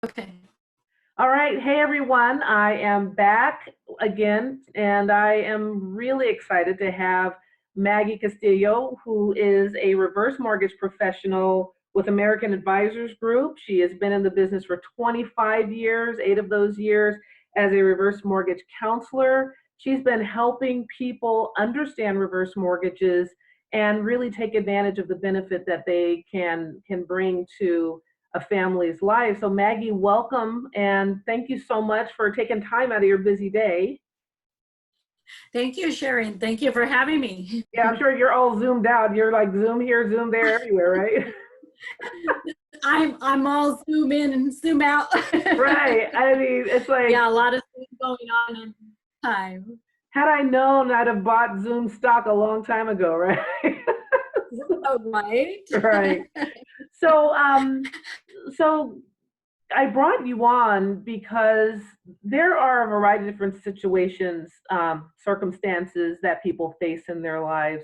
Okay. All right. Hey, everyone. I am back again, and I am really excited to have Maggie Castillo, who is a reverse mortgage professional with American Advisors Group. She has been in the business for 25 years, 8 of those years as a reverse mortgage counselor. She's been helping people understand reverse mortgages and really take advantage of the benefit that they can bring to a family's life. So Maggie, welcome and thank you so much for taking time out of your busy day. Thank you, Sharon. Thank you for having me. Yeah, I'm sure you're all zoomed out. You're like Zoom here, Zoom there, everywhere, right? I'm all zoom in and zoom out. Right. I mean, it's like, Yeah, a lot of things going on in time. had I known, I'd have bought Zoom stock a long time ago, right? Oh, right. Right. So, so I brought you on because there are a variety of different situations, circumstances that people face in their lives.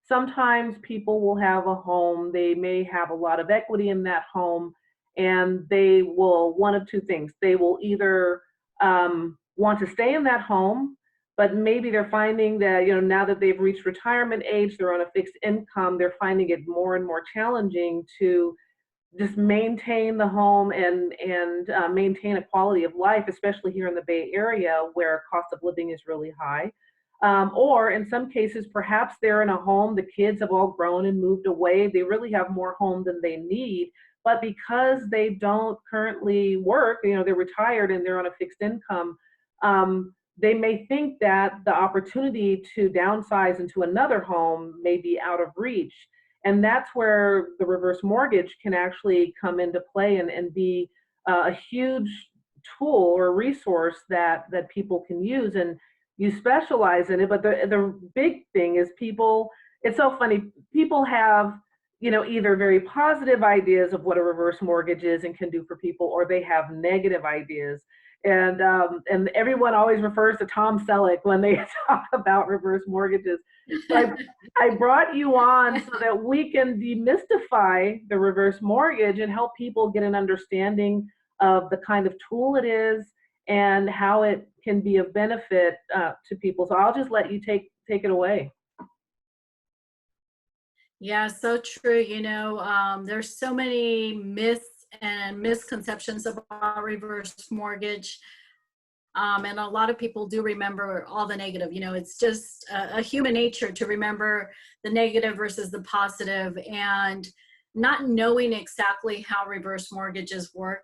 Sometimes people will have a home, they may have a lot of equity in that home, and they will, one of two things, they will either want to stay in that home, but maybe they're finding that, now that they've reached retirement age, they're on a fixed income, they're finding it more and more challenging to just maintain the home and maintain a quality of life, especially here in the Bay Area where cost of living is really high. Or in some cases, perhaps they're in a home, the kids have all grown and moved away. They really have more home than they need. But because they don't currently work, they're retired and they're on a fixed income, they may think that the opportunity to downsize into another home may be out of reach. And that's where the reverse mortgage can actually come into play and be a huge tool or resource that people can use. And you specialize in it, but the big thing is people, it's so funny, people have, either very positive ideas of what a reverse mortgage is and can do for people, or they have negative ideas. And everyone always refers to Tom Selleck when they talk about reverse mortgages. So I brought you on so that we can demystify the reverse mortgage and help people get an understanding of the kind of tool it is and how it can be of benefit to people. So I'll just let you take it away. Yeah, so true. There's so many myths and misconceptions about reverse mortgage. And a lot of people do remember all the negative. It's just a human nature to remember the negative versus the positive, and not knowing exactly how reverse mortgages work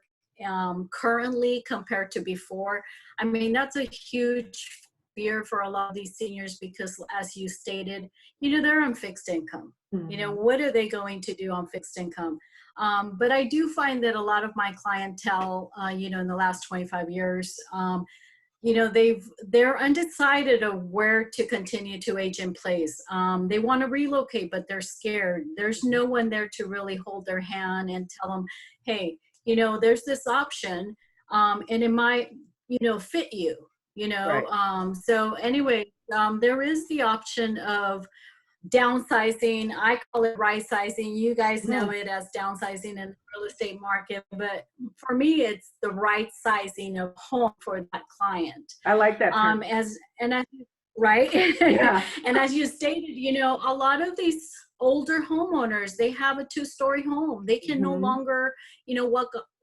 currently compared to before. I mean, that's a huge fear for a lot of these seniors because, as you stated, they're on fixed income. Mm-hmm. What are they going to do on fixed income? But I do find that a lot of my clientele, in the last 25 years, they're undecided of where to continue to age in place. They want to relocate, but they're scared. There's no one there to really hold their hand and tell them, hey, there's this option, and it might, fit you, Right. so anyway, there is the option of downsizing. I call it right sizing. You guys know it as downsizing in the real estate market, but for me, it's the right sizing of home for that client. I like that term. Right. Yeah. And as you stated, a lot of these older homeowners, they have a 2-story home. They can no longer,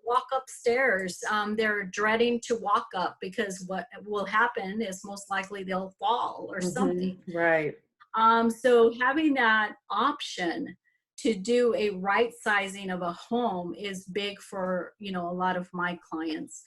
walk upstairs. They're dreading to walk up because what will happen is most likely they'll fall or something. Right. So having that option to do a right sizing of a home is big for, a lot of my clients.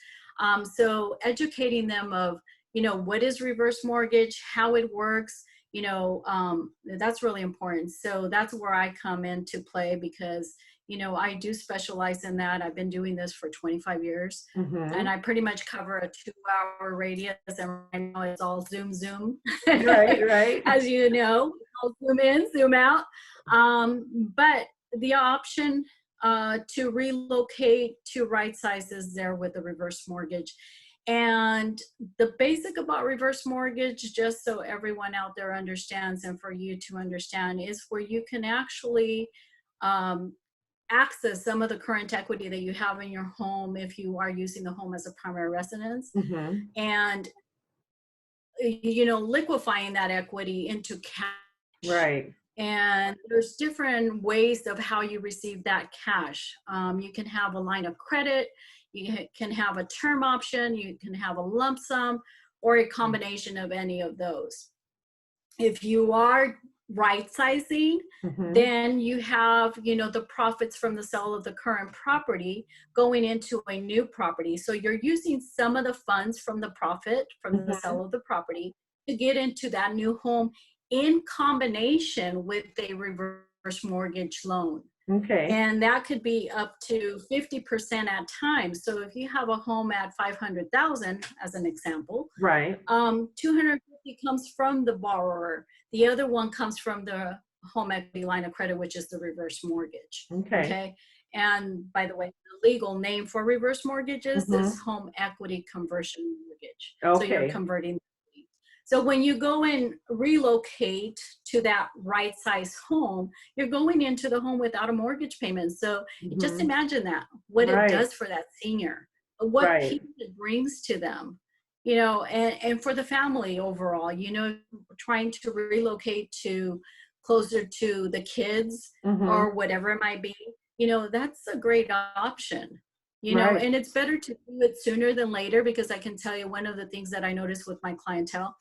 So educating them of, what is reverse mortgage, how it works, that's really important. So that's where I come into play because, I do specialize in that. I've been doing this for 25 years and I pretty much cover a 2-hour radius, and right now it's all Zoom. Right, right. As you know, I'll zoom in, zoom out. But the option to relocate to right size is there with the reverse mortgage. And the basic about reverse mortgage, just so everyone out there understands and for you to understand, is where you can actually access some of the current equity that you have in your home if you are using the home as a primary residence, Mm-hmm. and liquefying that equity into cash. Right. And there's different ways of how you receive that cash. You can have a line of credit, can have a term option, you can have a lump sum, or a combination of any of those. If you are right sizing, Mm-hmm. then you have, the profits from the sale of the current property going into a new property. So you're using some of the funds from the profit from the Mm-hmm. sale of the property to get into that new home in combination with a reverse mortgage loan. Okay. And that could be up to 50% at times. So if you have a home at 500,000, as an example, Right. 250 comes from the borrower. The other one comes from the home equity line of credit, which is the reverse mortgage. Okay. And by the way, the legal name for reverse mortgages Mm-hmm. is home equity conversion mortgage. So you're Okay. converting. So when you go and relocate to that right size home, you're going into the home without a mortgage payment. So just Mm-hmm. imagine that, what it Right. does for that senior, what Right. peace it brings to them, and for the family overall, trying to relocate to closer to the kids Mm-hmm. or whatever it might be, that's a great option. Right. And it's better to do it sooner than later, because I can tell you one of the things that I notice with my clientele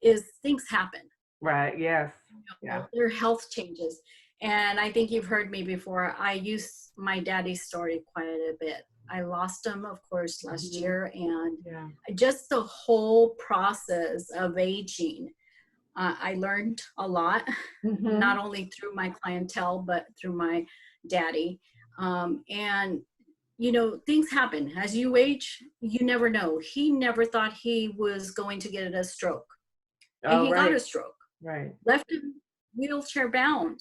is things happen. Right. Yes. Yeah. Their health changes. And I think you've heard me before. I use my daddy's story quite a bit. I lost him, of course, last Mm-hmm. year. And Yeah. just the whole process of aging, I learned a lot, Mm-hmm. not only through my clientele, but through my daddy. And things happen. As you age, you never know. He never thought he was going to get a stroke. And Oh, he got right. a stroke, Right. left him wheelchair bound,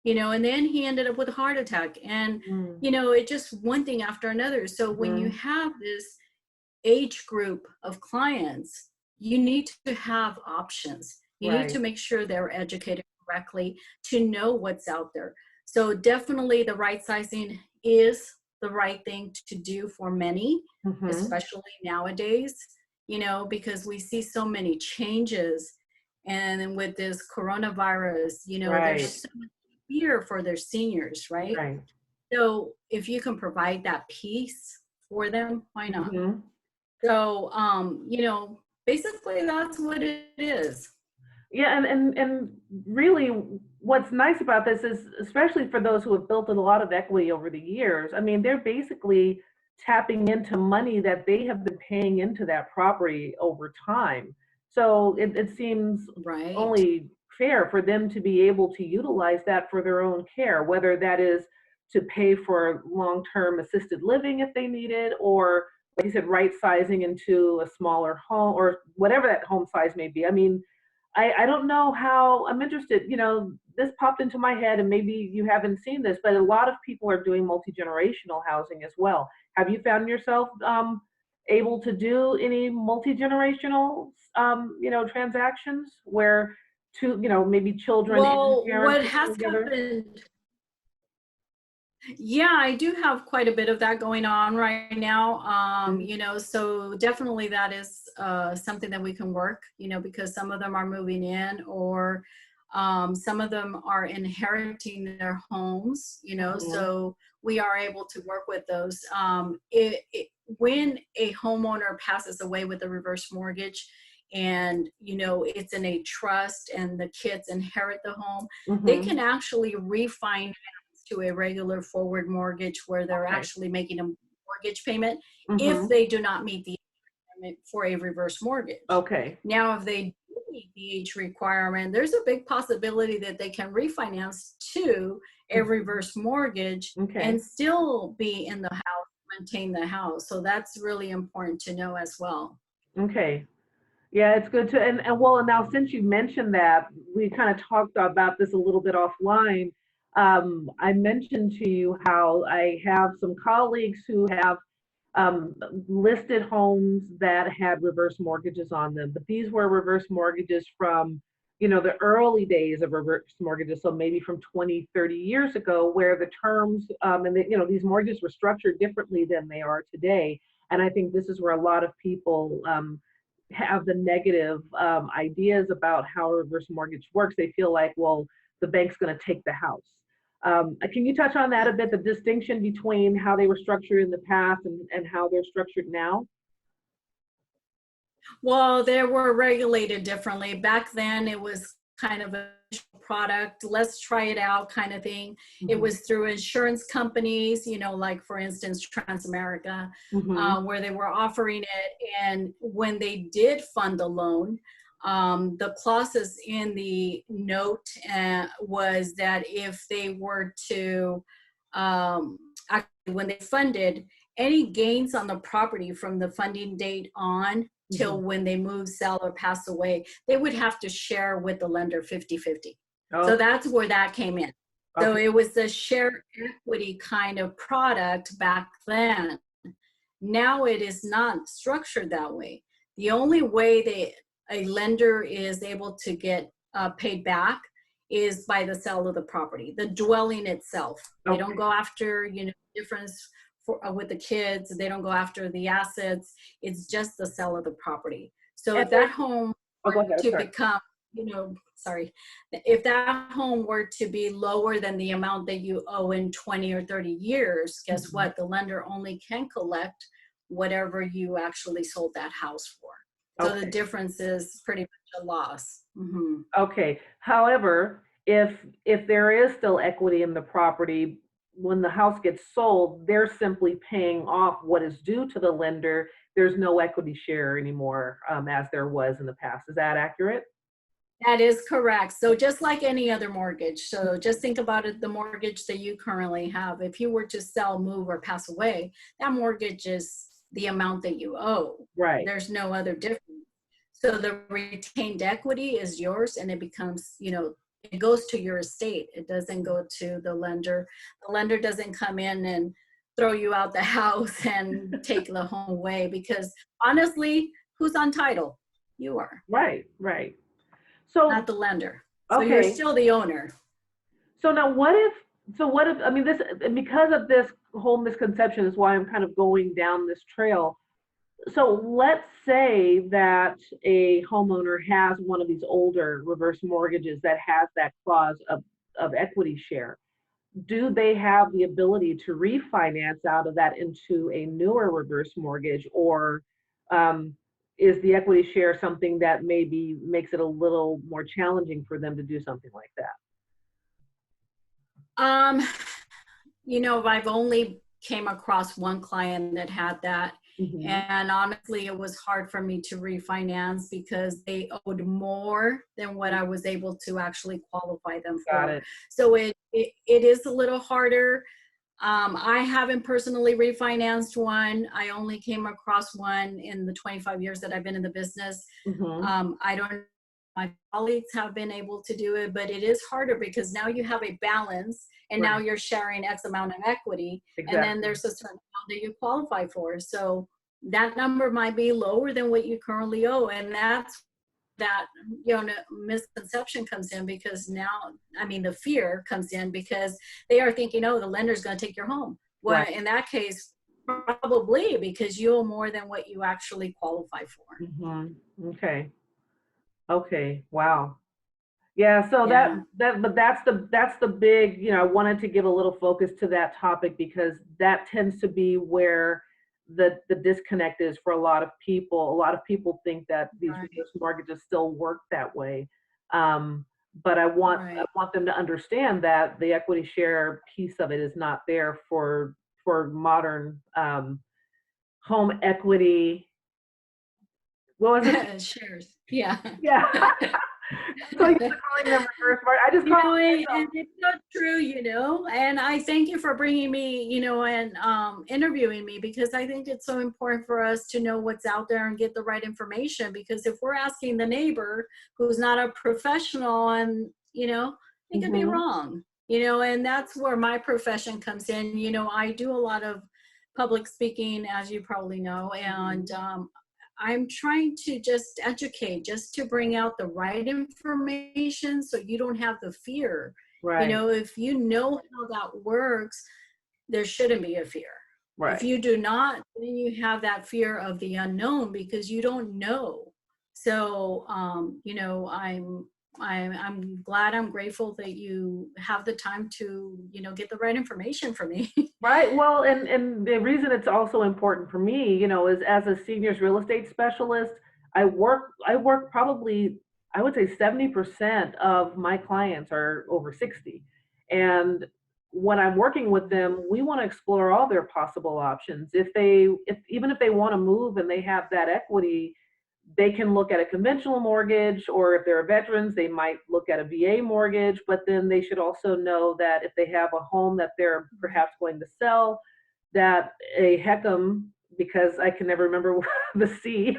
and then he ended up with a heart attack. And, Mm-hmm. it just one thing after another. So when you have this age group of clients, you need to have options. You need to Right. make sure they're educated correctly to know what's out there. So definitely the right sizing is the right thing to do for many, Mm-hmm. especially nowadays, because we see so many changes. And then with this coronavirus, Right. there's so much fear for their seniors, right? Right. So if you can provide that peace for them, why not? Mm-hmm. So, basically that's what it is. Yeah, and really what's nice about this is, especially for those who have built a lot of equity over the years, I mean, they're basically tapping into money that they have been paying into that property over time. So it seems Right. only fair for them to be able to utilize that for their own care, whether that is to pay for long-term assisted living if they need it, or like you said, right sizing into a smaller home or whatever that home size may be. I mean, I don't know how I'm interested. This popped into my head, and maybe you haven't seen this, but a lot of people are doing multi-generational housing as well. Have you found yourself able to do any multi-generational, transactions where two, maybe children and Well, parents what are has living together? happened, yeah, I do have quite a bit of that going on right now. Mhm. So definitely that is something that we can work, because some of them are moving in, or some of them are inheriting their homes, Mhm. so we are able to work with those. When a homeowner passes away with a reverse mortgage, and it's in a trust and the kids inherit the home, they Mhm. can actually refinance to a regular forward mortgage, where they're Okay. actually making a mortgage payment if Mhm. they do not meet the requirement for a reverse mortgage. Okay. Now, if they do meet the age requirement, there's a big possibility that they can refinance to a Mhm. reverse mortgage Okay. and still be in the house, maintain the house. So that's really important to know as well. Okay. Yeah, it's good to, and well, and now since you mentioned that, we kind of talked about this a little bit offline. I mentioned to you how I have some colleagues who have um, listed homes that had reverse mortgages on them, but these were reverse mortgages from the early days of reverse mortgages, so maybe from 20, 30 years ago, where the terms these mortgages were structured differently than they are today. And I think this is where a lot of people have the negative ideas about how a reverse mortgage works. They feel like, well, the bank's going to take the house. Can you touch on that a bit, the distinction between how they were structured in the past and how they're structured now? Well, they were regulated differently. Back then, it was kind of a product, let's try it out kind of thing. Mm-hmm. It was through insurance companies, like for instance, Transamerica, Mm-hmm. where they were offering it. And when they did fund the loan, the clauses in the note was that if they were to, actually, when they funded, any gains on the property from the funding date on till when they move, sell, or pass away, they would have to share with the lender 50-50. Oh, So that's where that came in. So okay. it was the share equity kind of product back then. Now it is not structured that way. The only way a lender is able to get paid back is by the sale of the property, the dwelling itself. They don't go after, difference with the kids. They don't go after the assets. It's just the sale of the property. So if that home become, if that home were to be lower than the amount that you owe in 20 or 30 years, guess what? The lender only can collect whatever you actually sold that house for. So the difference is pretty much a loss. Mm-hmm. Okay. However, if there is still equity in the property, when the house gets sold, they're simply paying off what is due to the lender. There's no equity share anymore, as there was in the past. Is that accurate? That is correct. So just like any other mortgage. So just think about it, the mortgage that you currently have. If you were to sell, move, or pass away, that mortgage is the amount that you owe. Right. There's no other difference. So the retained equity is yours, and it becomes, it goes to your estate. It doesn't go to the lender. The lender doesn't come in and throw you out the house and take the home away, because honestly, who's on title? You are. Right, right. So not the lender. So you're still the owner. So now what if, I mean, this, because of this whole misconception is why I'm kind of going down this trail. So let's say that a homeowner has one of these older reverse mortgages that has that clause of equity share. Do they have the ability to refinance out of that into a newer reverse mortgage, or is the equity share something that maybe makes it a little more challenging for them to do something like that? I've only came across one client that had that. Mm-hmm. And honestly, it was hard for me to refinance because they owed more than what I was able to actually qualify them for. Got it. So it is a little harder. I haven't personally refinanced one. I only came across one in the 25 years that I've been in the business. Mm-hmm. My colleagues have been able to do it, but it is harder because now you have a balance, and now you're sharing X amount of equity. Exactly. And then there's a certain amount that you qualify for. So that number might be lower than what you currently owe. And that's that, misconception comes in, because now, the fear comes in because they are thinking, oh, the lender's going to take your home. Well, in that case, probably, because you owe more than what you actually qualify for. Mm-hmm. Okay. Wow. Yeah. So but that's the big, I wanted to give a little focus to that topic, because that tends to be where the disconnect is for a lot of people. A lot of people think that these reverse mortgages still work that way. But I want them to understand that the equity share piece of it is not there for modern home equity. What was it? Shares. Yeah. Yeah. So you're calling them reverse mortgage. I just call it, and it's not true, and I thank you for bringing me, and interviewing me, because I think it's so important for us to know what's out there and get the right information, because if we're asking the neighbor who's not a professional, and it could be wrong, and that's where my profession comes in. I do a lot of public speaking, as you probably know, and I'm trying to just educate, just to bring out the right information so you don't have the fear. You Right. know, if you know how that works, there shouldn't be a fear. If Right. you do not, then you have that fear of the unknown because you don't know. So, you know, I'm glad, I'm grateful that you have the time to, you know, get the right information for me. Right. Well, and the reason it's also important for me, you know, is as a seniors real estate specialist, I work probably, I would say 70% of my clients are over 60. And when I'm working with them, we want to explore all their possible options. If even if they want to move and they have that equity, they can look at a conventional mortgage, or if they're veterans, they might look at a VA mortgage, but then they should also know that if they have a home that they're perhaps going to sell, that a HECM, because I can never remember the C,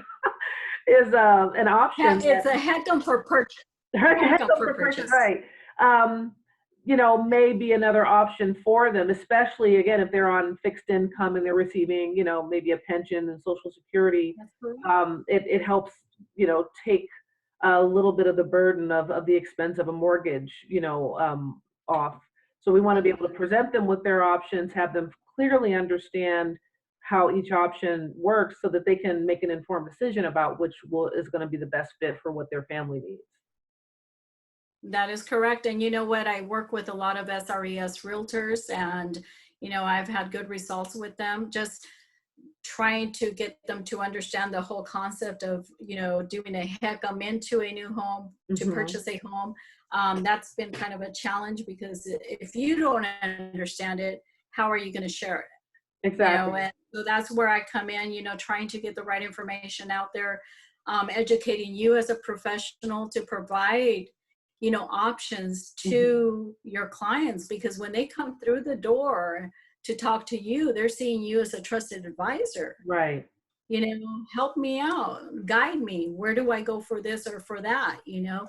is an option It's a heck for purchase. Heck HECM for for purchase, purchase. right. Um, you know, may be another option for them, especially again if they're on fixed income and they're receiving, you know, maybe a pension and Social Security. That's correct. It helps, you know, take a little bit of the burden of the expense of a mortgage, you know, off. So we want to be able to present them with their options, have them clearly understand how each option works so that they can make an informed decision about which is going to be the best fit for what their family needs. That is correct. And you know what? I work with a lot of SRES realtors, and, you know, I've had good results with them. Just trying to get them to understand the whole concept of, you know, doing a HECM into a new home to Mhm. purchase a home. That's been kind of a challenge because if you don't understand it, how are you going to share it? You know, Exactly. and so that's where I come in, you know, trying to get the right information out there, educating you as a professional to provide, you know, options Mhm. to your clients, because when they come through the door to talk to you, they're seeing you as a trusted advisor. Right. You know, help me out, guide me, where do I go for this or for that, you know?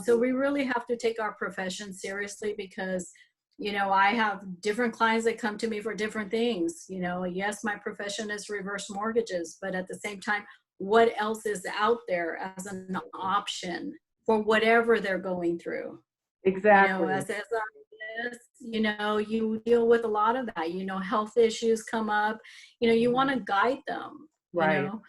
So Mhm. we really have to take our profession seriously because, you know, I have different clients that come to me for different things. You know, yes, my profession is reverse mortgages, but at the same time, what else is out there as an option for whatever they're going through? You know, Exactly. as artists, you know, you deal with a lot of that. You know, health issues come up. You know, you want Mhm. to guide them, you Right. know.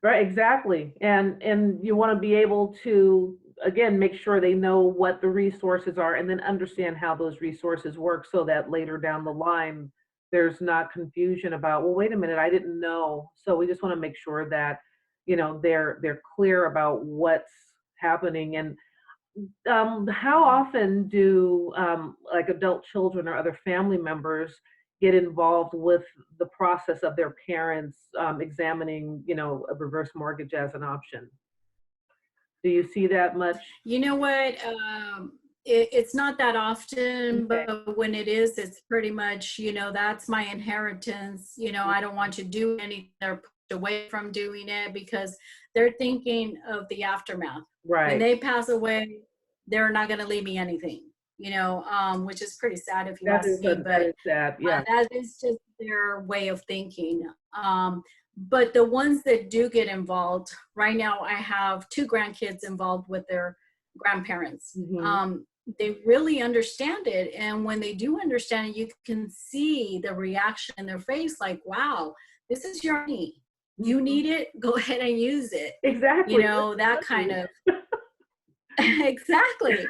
Right, exactly. And you wanna be able to, again, make sure they know what the resources are and then understand how those resources work so that later down the line, there's not confusion about, "Well, wait a minute, I didn't know." So we just wanna make sure that, you know, they're clear about what's happening. And how often do like adult children or other family members get involved with the process of their parents examining, you know, a reverse mortgage as an option? Do you see that much? You know what? It's not that often, Okay. but when it is, it's pretty much, you know, that's my inheritance. You know, I don't want to do anything. They're pushed away from doing it because they're thinking of the aftermath. When Right. they pass away, they're not going to leave me anything, you know, which is pretty sad if you ask me. That But is sad. Yeah. that is just their way of thinking. But the ones that do get involved, right now, I have two grandkids involved with their grandparents. Hmm. They really understand it. And when they do understand it, you can see the reaction in their face like, wow, this is your money. You Hmm. need it, go ahead and use it. You Exactly. This know, is that kind money. of, exactly.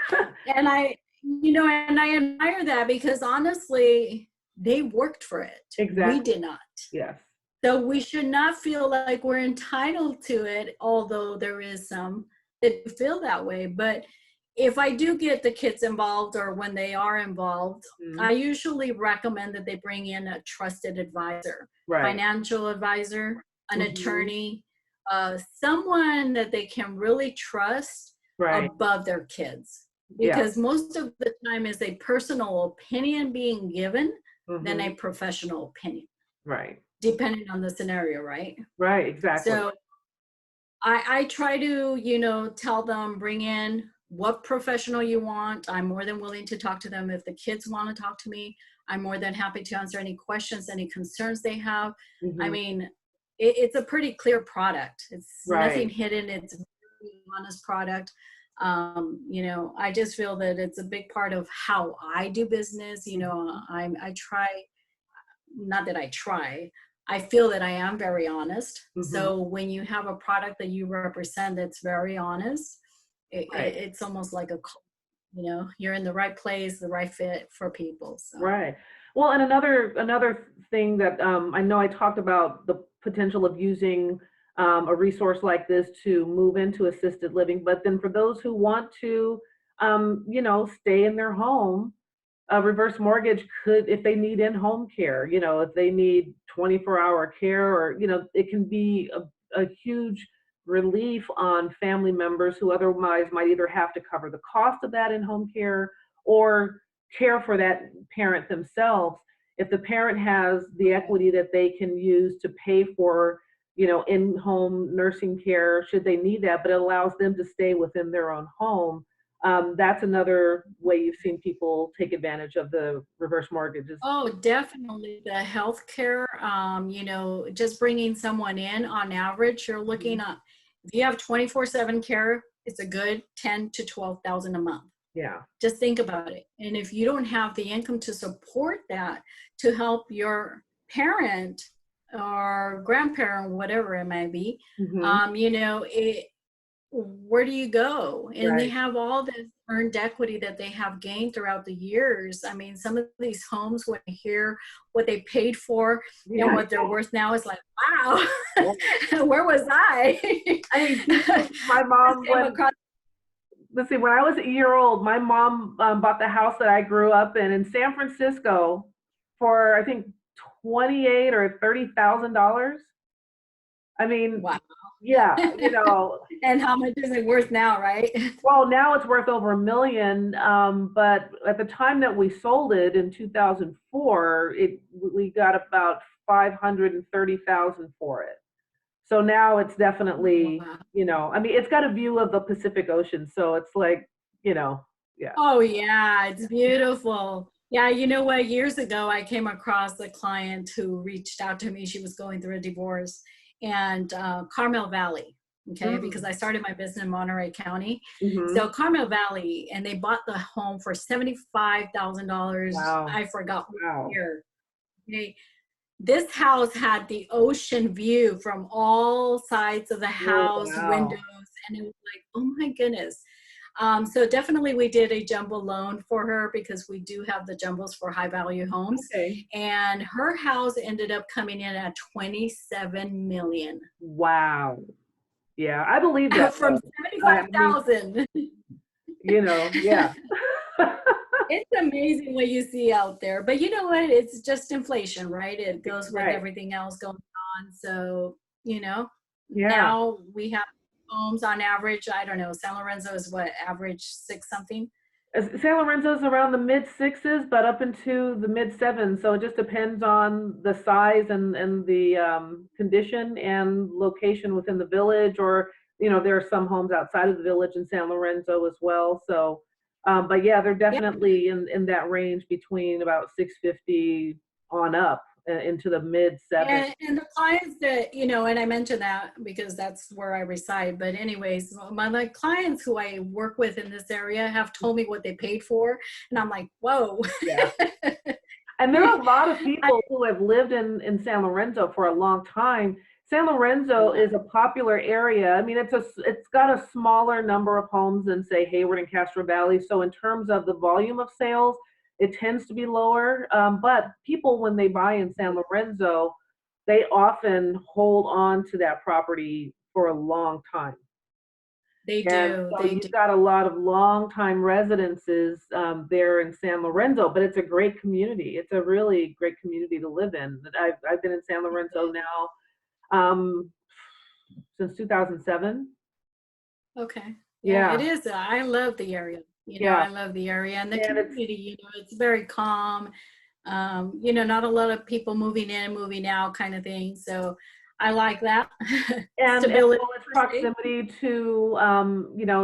And you know, and I admire that because honestly, they worked for it. We Exactly. did not. Yes. So we should not feel like we're entitled to it, although there is some that feel that way. But if I do get the kids involved or when they are involved, Mhm. I usually recommend that they bring in a trusted advisor, Right. financial advisor, an Hmm. attorney, someone that they can really trust Right. above their kids. Yeah. Because most of the time is a personal opinion being given than Hmm. a professional opinion, Right. depending on the scenario, right? Right. Exactly. So I try to, you know, tell them, bring in what professional you want. I'm more than willing to talk to them. If the kids want to talk to me, I'm more than happy to answer any questions, any concerns they have. I Hmm. mean, it's a pretty clear product. It's nothing Right. hidden. It's a very honest product. You know, I just feel that it's a big part of how I do business. You know, I try, not that I try, I feel that I am very honest. Mm-hmm. So when you have a product that you represent that's very honest, Right. it's almost like a, you know, you're in the right place, the right fit for people. So Right. Well, and another thing that I know I talked about the potential of using a resource like this to move into assisted living, but then for those who want to, stay in their home, a reverse mortgage could, if they need in-home care, if they need 24-hour care, or it can be a huge relief on family members who otherwise might either have to cover the cost of that in-home care or care for that parent themselves. If the parent has the equity that they can use to pay for in-home nursing care should they need that, but it allows them to stay within their own home. That's another way you've seen people take advantage of the reverse mortgages. oh, definitely the healthcare. You know, just bringing someone in on average, you're looking Mhm. at, if you have 24/7 care, it's a good 10 to 12,000 a month. Yeah. Just think about it. And if you don't have the income to support that, to help your parent or grandparent, whatever it may be, Hmm. you know, where do you go? And they Right. have all this earned equity that they have gained throughout the years. I mean, some of these homes, when I hear what they paid for and Yeah. what they're worth now, is like, wow, Yeah. where was I? I mean, people, my Just mom, came across. let's see, when I was a year old, my mom bought the house that I grew up in San Francisco for, I think, 28 or $30,000. I mean, Wow. yeah, And how much is it worth now, right? well, now it's worth over $1 million. But at the time that we sold it in 2004, we got about 530,000 for it. So now it's definitely, Wow. I mean, it's got a view of the Pacific Ocean, so it's like, yeah. Oh, yeah, it's beautiful. Yeah, you know what? Years ago, I came across a client who reached out to me. She was going through a divorce, and Carmel Valley, okay, because Mm. I started my business in Monterey County. Hmm. So Carmel Valley, and they bought the home for $75,000. Wow. I forgot what Wow. year. Okay. This house had the ocean view from all sides of the Oh, house, windows, wow. and it was like, oh my goodness. So definitely we did a jumbo loan for her because we do have the jumbos for high value homes. Okay. And her house ended up coming in at 27 million Wow. Yeah, I believe that from though. I mean, 75,000. yeah. It's amazing what you see out there. But you know what? It's just inflation, right? It goes with Right. everything else going on. So, you know, Yeah. now we have homes on average. I don't know. San Lorenzo is what, average six something? San Lorenzo's around the mid sixes, but up into the mid sevens. So it just depends on the size and the condition and location within the village, or there are some homes outside of the village in San Lorenzo as well. So, but yeah, they're Yeah. definitely in that range between about 650 on up into the mid sevens. And the clients that, you know, and I mentioned that because that's where I reside. But anyways, my like clients who I work with in this area have told me what they paid for. And I'm like, whoa. Yeah. And there are a lot of I, people who have lived in San Lorenzo for a long time. San Lorenzo yeah. is a popular area. I mean, it's got a smaller number of homes than say Hayward and Castro Valley. So in terms of the volume of sales, it tends to be lower. But people, when they buy in San Lorenzo, they often hold on to that property for a long time. They And do. so They do. you've got a lot of longtime residences there in San Lorenzo, but it's a great community. It's a really great community to live in. I've been in San Lorenzo now since 2007. Okay. Yeah, it Yeah, is. I love the area. You know, yeah, I love the area and the and it's community, you know, it's very calm. You know, not a lot of people moving in, moving out kind of thing. So I like that. and Stability well, its per se. proximity to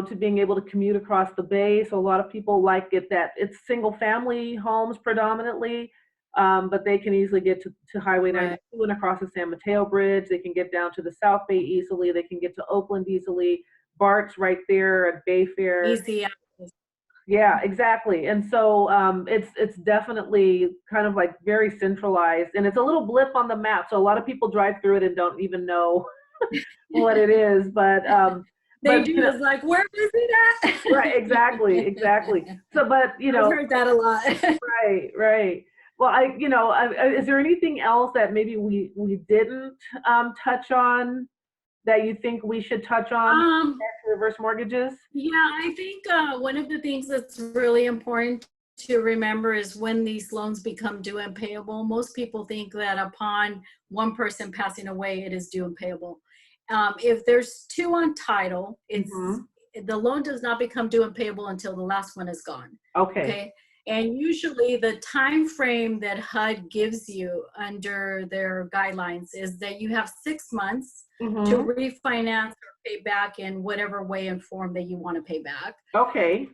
to being able to commute across the bay. So a lot of people like it that it's single family homes predominantly. but they can easily get to Highway Right. 92 and across the San Mateo Bridge. They can get down to the South Bay easily. They can get to Oakland easily. BART's right there at Bayfair. Easy access. Yeah, exactly. And so it's definitely kind of like very centralized, and it's a little blip on the map. So a lot of people drive through it and don't even know what it is. They But do. It's like, where is it at? right, exactly. So, but I've heard that a lot. right. Well, is there anything else that maybe we didn't touch on that you think we should touch on Um, for reverse mortgages? yeah, I think one of the things that's really important to remember is when these loans become due and payable. Most people think that upon one person passing away, it is due and payable. If there's two on title, the loan does not become due and payable until the last one is gone. Okay. And usually the time frame that HUD gives you under their guidelines is that you have 6 months to refinance or pay back in whatever way and form that you want to pay back. Okay.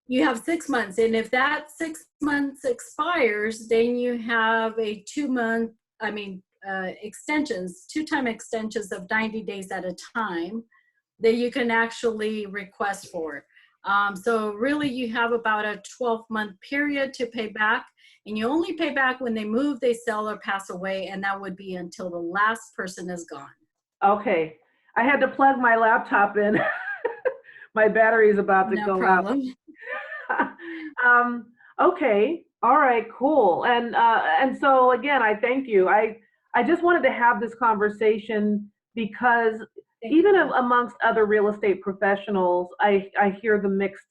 You have 6 months, and if that 6 months expires, then you have a 2-month, extensions, 2-time extensions of 90 days at a time that you can actually request for. So really you have about a 12-month period to pay back, and you only pay back when they move, they sell, or pass away, and that would be until the last person is gone. Okay. I had to plug my laptop in. My battery is about to go out. Okay. All right, cool. And so again, I thank you. I just wanted to have this conversation because even amongst other real estate professionals, I hear the mixed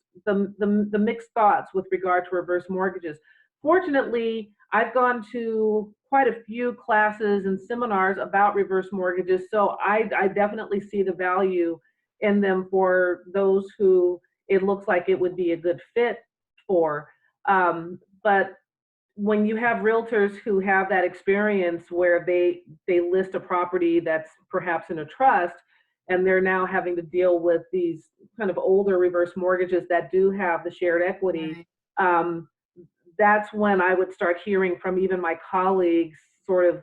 thoughts with regard to reverse mortgages. Fortunately, I've gone to quite a few classes and seminars about reverse mortgages, so I definitely see the value in them for those who it looks like it would be a good fit for. But when you have realtors who have that experience where they list a property that's perhaps in a trust, and they're now having to deal with these kind of older reverse mortgages that do have the shared equity, that's when I would start hearing from even my colleagues sort of,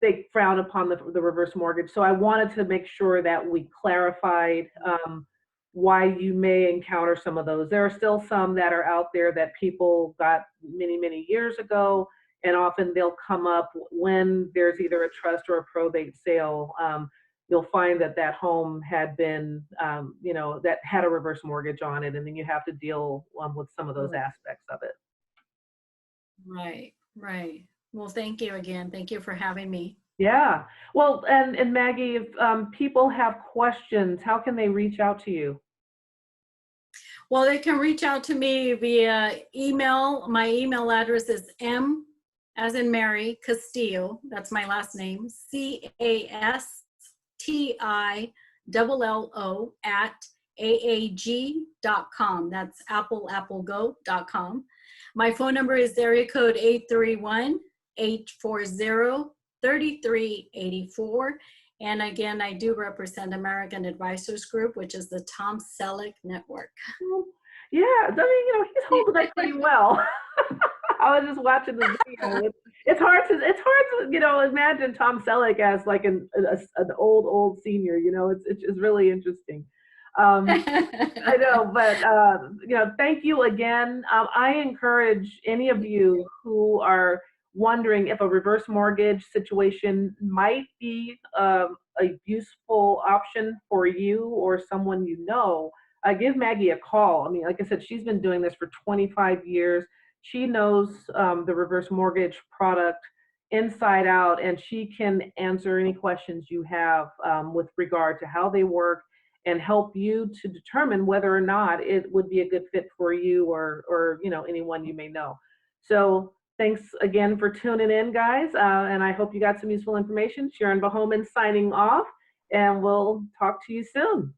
they frown upon the reverse mortgage. So I wanted to make sure that we clarified why you may encounter some of those. There are still some that are out there that people got many, many years ago, and often they'll come up when there's either a trust or a probate sale. You'll find that home had been, that had a reverse mortgage on it, and then you have to deal with some of those aspects of it. Right. Well, thank you again. Thank you for having me. Yeah. Well, and Maggie, if people have questions, how can they reach out to you? Well, they can reach out to me via email. My email address is M as in Mary Castillo. That's my last name. CASTILLO @aag.com. That's applegO.com. My phone number is area code 831-840-3384. And again, I do represent American Advisors Group, which is the Tom Selleck Network. Yeah, I mean, he's holding up pretty well. I was just watching the video. It's hard to imagine Tom Selleck as like an old senior. It's really interesting. I know, but thank you again. I encourage any of you who are wondering if a reverse mortgage situation might be a useful option for you or someone give Maggie a call. I mean, like I said, she's been doing this for 25 years. She knows the reverse mortgage product inside out, and she can answer any questions you have with regard to how they work and help you to determine whether or not it would be a good fit for you or anyone you may know. So thanks again for tuning in, guys, and I hope you got some useful information. Sharon Bohoman signing off, and we'll talk to you soon.